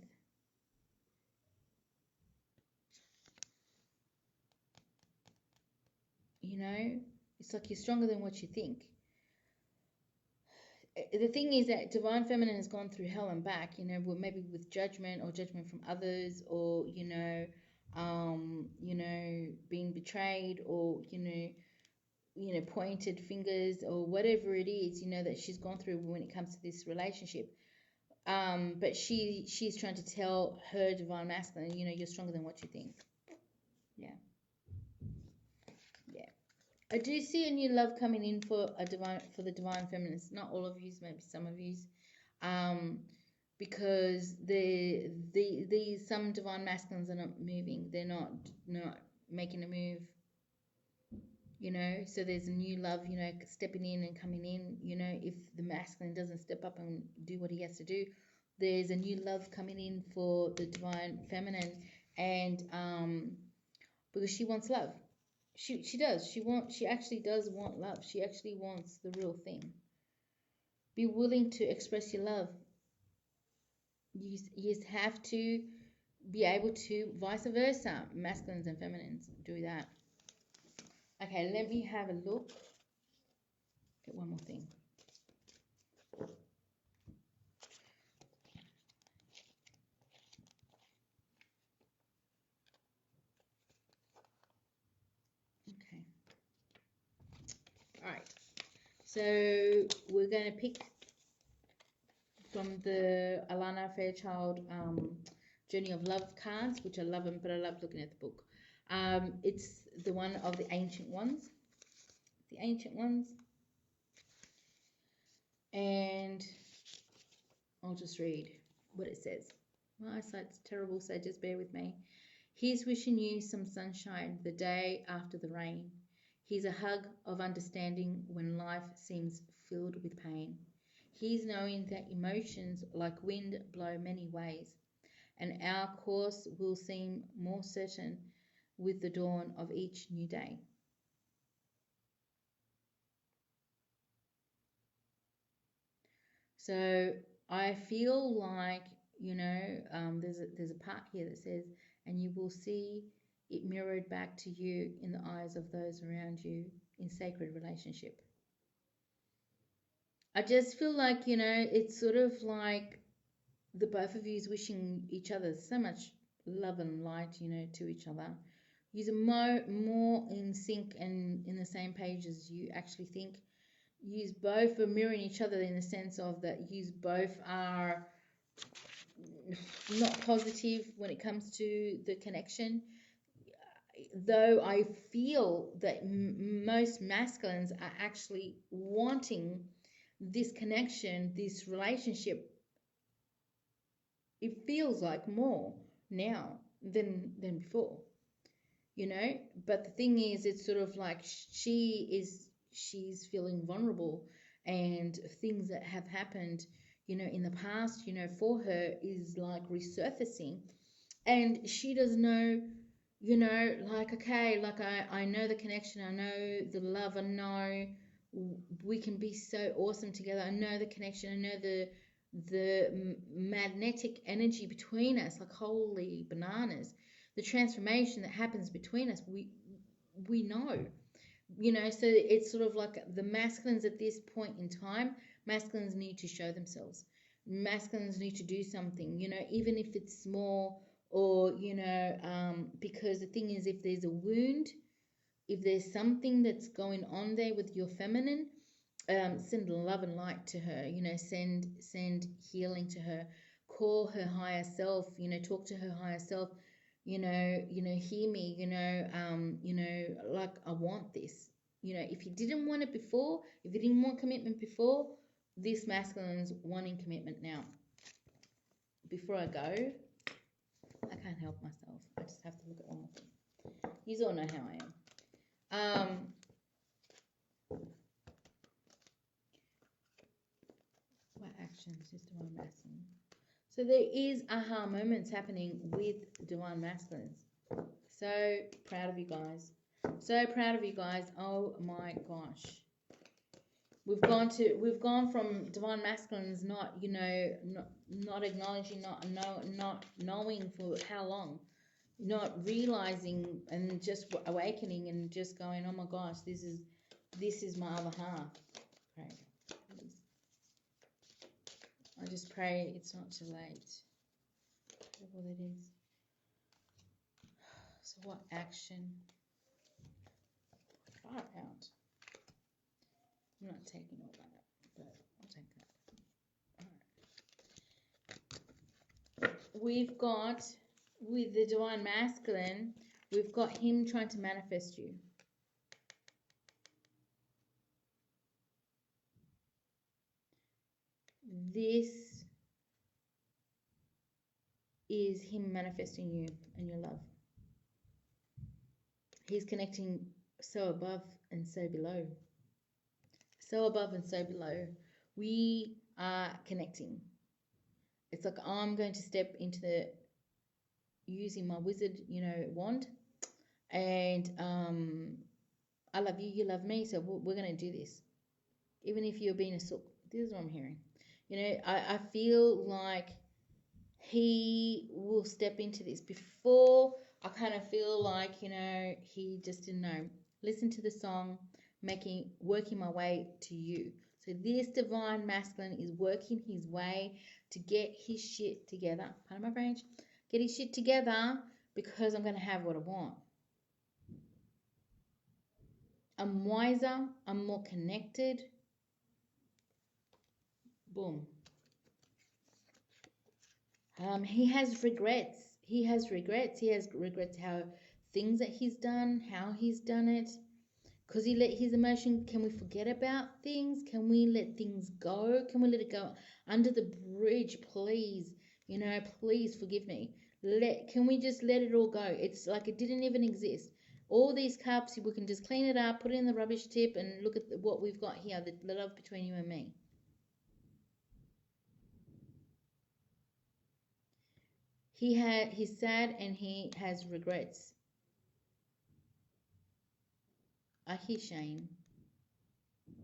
Speaker 1: You know, it's like you're stronger than what you think. The thing is that Divine Feminine has gone through hell and back, you know, maybe with judgment or judgment from others, or being betrayed, or pointed fingers, or whatever it is, that she's gone through when it comes to this relationship. But she's trying to tell her Divine Masculine, you're stronger than what you think. Yeah, yeah. I do see a new love coming in for the Divine Feminines. Not all of yous, maybe some of yous. Because the some Divine Masculines are not moving. They're not making a move. So there's a new love, stepping in and coming in. If the masculine doesn't step up and do what he has to do, there's a new love coming in for the Divine Feminine, and because she wants love. She does. She actually does want love. She actually wants the real thing. Be willing to express your love. You have to be able to, vice versa, masculines and feminines, do that. Okay, let me have a look at one more thing. Okay. All right. So we're going to pick from the Alana Fairchild Journey of Love cards, which I love them, but I love looking at the book. It's the one of the Ancient Ones. The Ancient Ones. And I'll just read what it says. My eyesight's terrible, so just bear with me. He's wishing you some sunshine the day after the rain. He's a hug of understanding when life seems filled with pain. He's knowing that emotions like wind blow many ways, and our course will seem more certain with the dawn of each new day. So I feel like, there's a part here that says, and you will see it mirrored back to you in the eyes of those around you in sacred relationship. I just feel like, it's sort of like the both of you is wishing each other so much love and light, to each other. You're more in sync and in the same page as you actually think. You both are mirroring each other in the sense of that you both are not positive when it comes to the connection. Though I feel that most masculines are actually wanting this connection, this relationship. It feels like more now than before, But the thing is, it's sort of like she's feeling vulnerable, and things that have happened, in the past, for her is like resurfacing, and she doesn't know, like, okay, like I know the connection, I know the love, I know we can be so awesome together. I know the connection, I know the magnetic energy between us, like holy bananas, the transformation that happens between us, we know, so it's sort of like the masculines at this point in time. Masculines need to show themselves. Masculines need to do something, even if it's small, or because the thing is, if there's a wound, if there's something that's going on there with your feminine, send love and light to her, send healing to her, call her higher self, talk to her higher self, hear me, like I want this, You know, if you didn't want it before, if you didn't want commitment before, this masculine's wanting commitment now. Before I go, I can't help myself. I just have to look at one more thing. You all know how I am. What actions is divine masculine? So there is aha moments happening with divine masculines. So proud of you guys. So proud of you guys. Oh my gosh. We've gone from divine masculines not, you know, not acknowledging, not knowing for how long, not realizing and just awakening and just going, oh my gosh, this is my other half. Pray. I just pray it's not too late. What it is. So what action? Far out. I'm not taking all that, but I'll take that. All right. We've got, with the divine masculine, we've got him trying to manifest you. This is him manifesting you and your love. He's connecting so above and so below. So above and so below. We are connecting. It's like I'm going to step into the using my wizard, you know, wand, and I love you, you love me, so we're going to do this. Even if you're being a sook. This is what I'm hearing. You know, I feel like he will step into this. Before, I kind of feel like, you know, he just didn't know. Listen to the song, working my way to you. So this divine masculine is working his way to get his shit together. Pardon my French. Get his shit together because I'm going to have what I want. I'm wiser. I'm more connected. Boom. He has regrets. He has regrets. He has regrets how things that he's done, how he's done it. Because he let his emotion, can we forget about things? Can we let things go? Can we let it go under the bridge, please? You know, please forgive me. Can we just let it all go? It's like it didn't even exist. All these cups, we can just clean it up, put it in the rubbish tip, and look at what we've got here, the love between you and me. He's sad and he has regrets. I hear shame.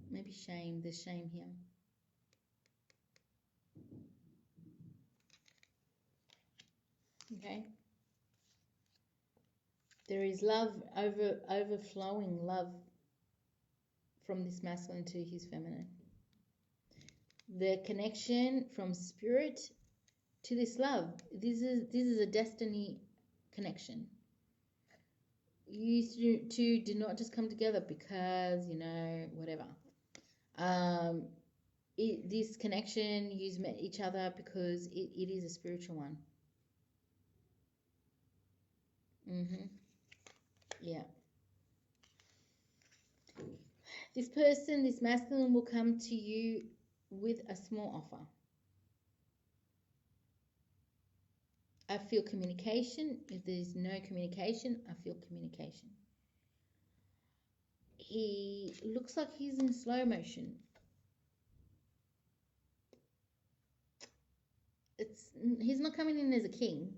Speaker 1: Maybe shame. There's shame here. Okay. There is love, overflowing love from this masculine to his feminine. The connection from spirit to this love. This is a destiny connection. You two do not just come together because, you know, whatever. This connection, you met each other because it is a spiritual one. Yeah. This person, this masculine, will come to you with a small offer. I feel communication. If there's no communication, I feel communication. He looks like he's in slow motion. He's not coming in as a king.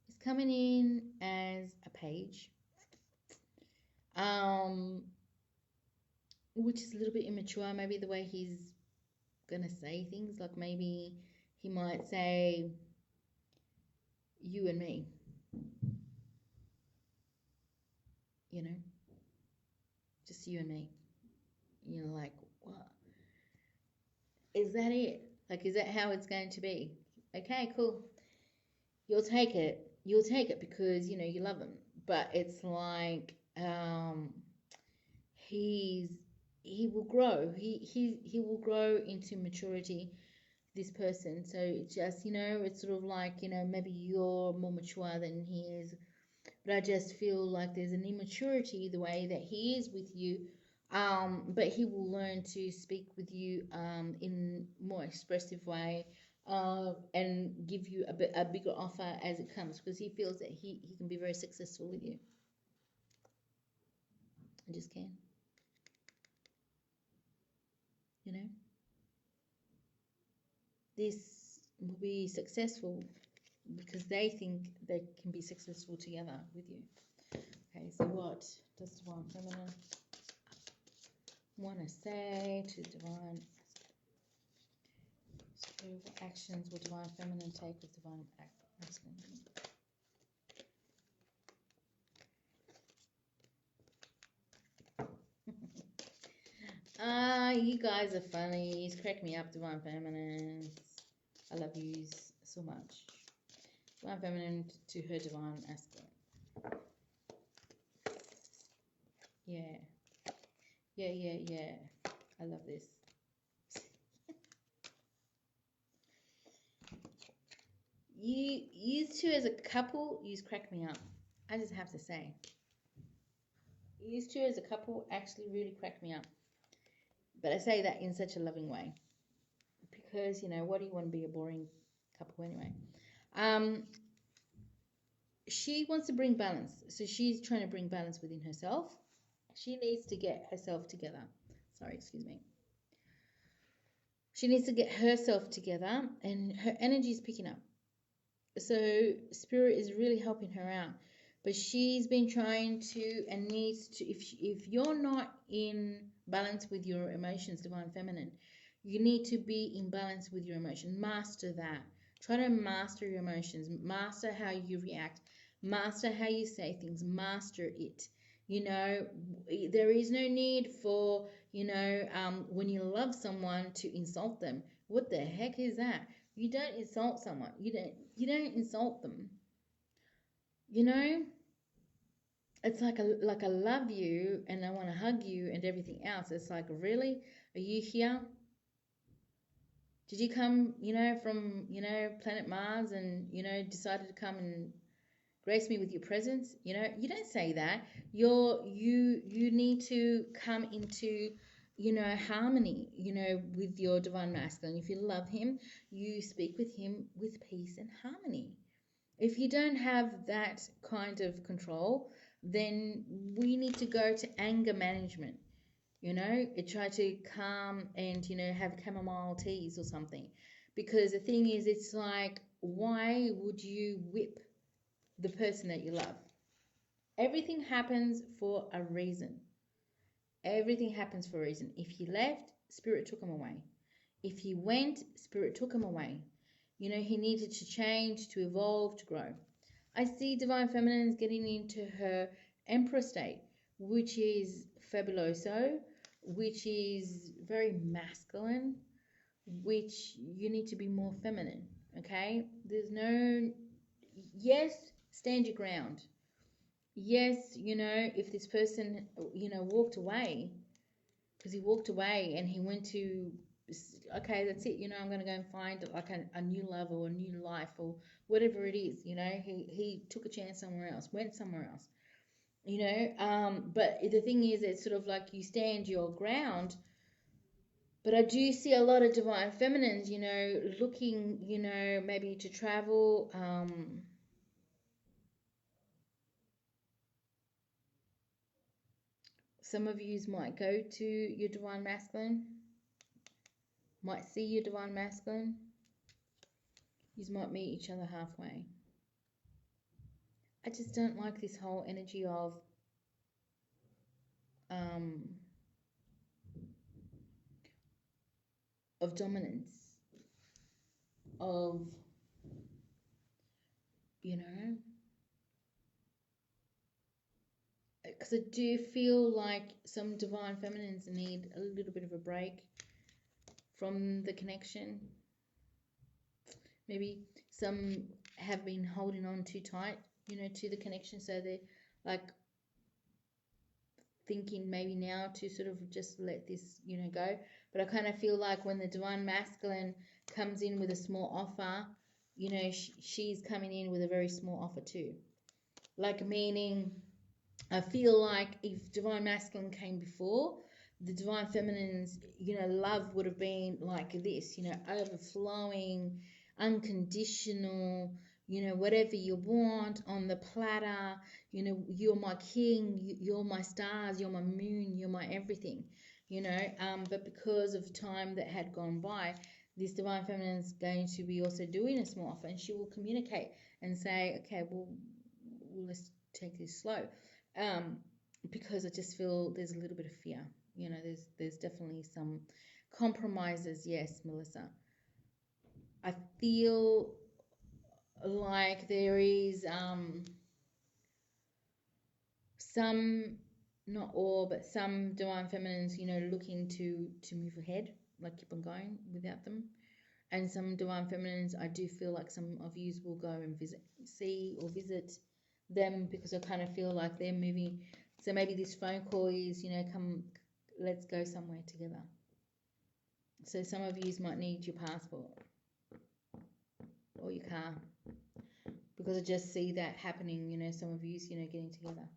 Speaker 1: He's coming in as a page. Which is a little bit immature, maybe the way he's gonna say things, like maybe he might say you and me, you know, just you and me. You're like, what? Is that it? Like, is that how it's going to be? Okay, cool. You'll take it. You'll take it because, you know, you love him. But it's like, he will grow. He will grow into maturity, this person. So it's just, you know, it's sort of like, you know, maybe you're more mature than he is. But I just feel like there's an immaturity the way that he is with you. But he will learn to speak with you in more expressive way, and give you a bigger offer as it comes, because he feels that he can be very successful with you. I just can, you know, this will be successful because they think they can be successful together with you. Okay, so what does Divine Feminine want to say to Divine? So what actions will Divine Feminine take with Divine Masculine? You guys are funny. You crack me up, Divine Feminine. I love you so much. Divine Feminine to her Divine Masculine. Yeah. Yeah, yeah, yeah. I love this. You two as a couple, you crack me up. I just have to say. You two as a couple actually really crack me up. But I say that in such a loving way. Because, you know, what do you want to be a boring couple anyway? Um, she wants to bring balance. So she's trying to bring balance within herself. She needs to get herself together. Sorry, excuse me. She needs to get herself together, and her energy is picking up. So spirit is really helping her out. But she's been trying to and needs to, if you're not in balance with your emotions, Divine Feminine, you need to be in balance with your emotion. Master that. Try to master your emotions. Master how you react. Master how you say things. Master it. You know, there is no need for, when you love someone to insult them. What the heck is that? You don't insult someone. You don't insult them. You know, it's like I love you and I want to hug you and everything else. It's like, really? Are you here? Did you come, from, planet Mars and, decided to come and grace me with your presence? You don't say that. You need to come into, harmony, with your divine masculine. If you love him, you speak with him with peace and harmony. If you don't have that kind of control, then we need to go to anger management. Try to calm and, have chamomile teas or something. Because the thing is, it's like, why would you whip the person that you love? Everything happens for a reason. Everything happens for a reason. If he left, spirit took him away. If he went, spirit took him away. He needed to change, to evolve, to grow. I see Divine Feminine is getting into her Emperor state, which is fabuloso, which is very masculine, which you need to be more feminine, okay? There's no, yes, stand your ground. Yes, if this person, walked away, because he walked away and he went to, okay, that's it, I'm going to go and find like a new love or a new life or whatever it is, he took a chance somewhere else, went somewhere else, but the thing is, it's sort of like you stand your ground. But I do see a lot of divine feminines, looking, maybe to travel. Some of yous might go to your divine masculine, might see your divine masculine. Yous might meet each other halfway. I just don't like this whole energy um, of dominance, of, because I do feel like some divine feminines need a little bit of a break from the connection. Maybe some have been holding on too tight, to the connection, so they're like thinking maybe now to sort of just let this, go. But I kind of feel like when the divine masculine comes in with a small offer, she's coming in with a very small offer too. Like, meaning, I feel like if divine masculine came before, the divine feminine's, love would have been like this, overflowing, unconditional, whatever you want on the platter, you're my king, you're my stars, you're my moon, you're my everything, but because of time that had gone by, this divine feminine is going to be also doing this more often. She will communicate and say, okay, well let's take this slow. Um, because I just feel there's a little bit of fear. There's definitely some compromises. Yes, Melissa. I feel like there is some, not all, but some divine feminines, looking to move ahead, like keep on going without them. And some divine feminines, I do feel like some of yous will go and visit them, because I kind of feel like they're moving. So maybe this phone call is, come, let's go somewhere together. So some of yous might need your passport or your car, because I just see that happening, some of yous, getting together.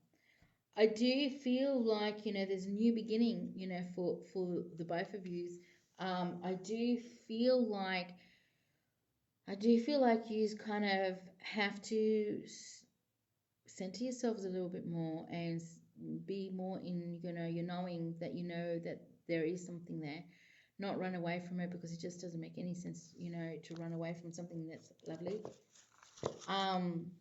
Speaker 1: I do feel like, there's a new beginning, for the both of yous. I do feel like you kind of have to center yourselves a little bit more and be more in, your knowing that that there is something there. Not run away from it, because it just doesn't make any sense, to run away from something that's lovely. Um,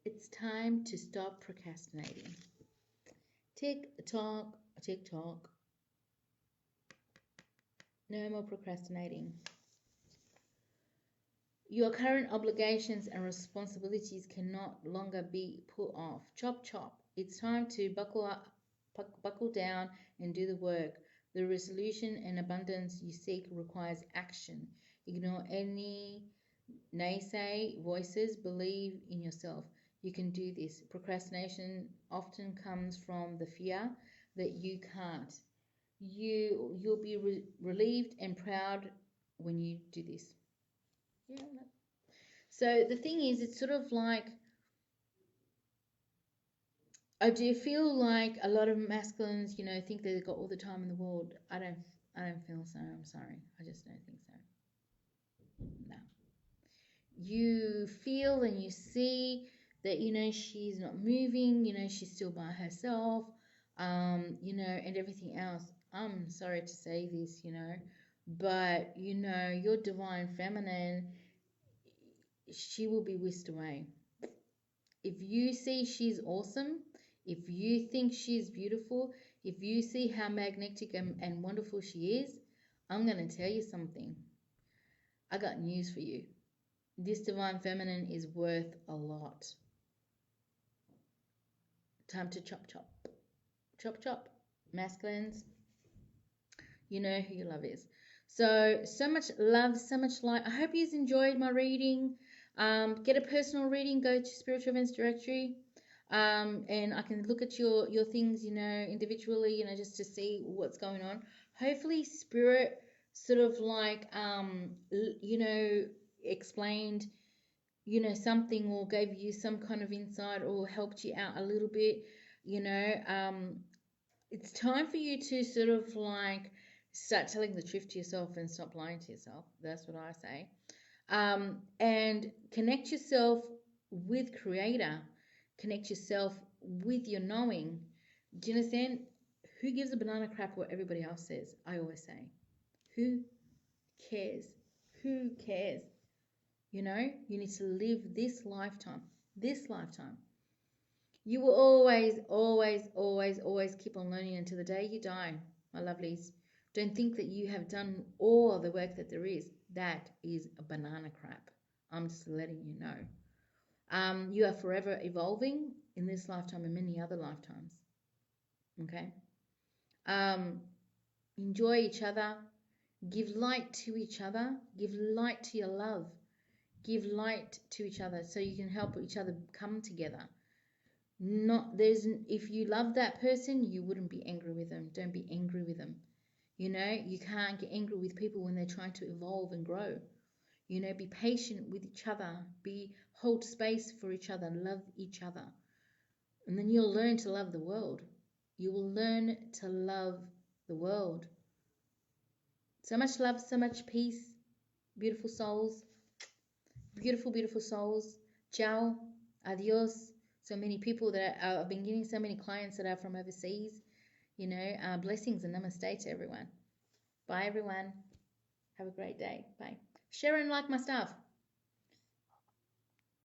Speaker 1: it's time to stop procrastinating. Tick tock, tick tock. No more procrastinating. Your current obligations and responsibilities can no longer be put off. Chop, chop. It's time to buckle down and do the work. The resolution and abundance you seek requires action. Ignore any naysay voices. Believe in yourself. You can do this. Procrastination often comes from the fear that you can't. You'll be relieved and proud when you do this. Yeah. So the thing is, it's sort of like, I do feel like a lot of masculines, think they've got all the time in the world. I don't feel so. I'm sorry. I just don't think so. No. You feel and you see that, she's not moving, she's still by herself, and everything else. I'm sorry to say this, but, your divine feminine, she will be whisked away. If you see she's awesome, if you think she's beautiful, if you see how magnetic and wonderful she is, I'm going to tell you something. I got news for you. This divine feminine is worth a lot. Time to chop, chop. Chop, chop. Masculines, you know who your love is. So much love, so much light. I hope you've enjoyed my reading. Get a personal reading, go to Spiritual Events Directory. And I can look at your things, individually, just to see what's going on. Hopefully, Spirit sort of like, explained, something, or gave you some kind of insight, or helped you out a little bit. It's time for you to sort of like start telling the truth to yourself and stop lying to yourself. That's what I say. And connect yourself with Creator. Connect yourself with your knowing. Do you understand? Who gives a banana crap what everybody else says? I always say, who cares? Who cares? You need to live this lifetime. This lifetime. You will always, always, always, always keep on learning until the day you die, my lovelies. Don't think that you have done all the work that there is. That is a banana crap. I'm just letting you know. You are forever evolving in this lifetime and many other lifetimes. Okay? Enjoy each other. Give light to each other. Give light to your love. Give light to each other so you can help each other come together. If you love that person, you wouldn't be angry with them. Don't be angry with them. You know, you can't get angry with people when they're trying to evolve and grow. You know, be patient with each other, hold space for each other, love each other. And then you'll learn to love the world. You will learn to love the world. So much love, so much peace, beautiful souls, beautiful, beautiful souls. Ciao, adios. So many people that I've been getting so many clients that are from overseas. You know, blessings and namaste to everyone. Bye, everyone. Have a great day. Bye. Share and like my stuff.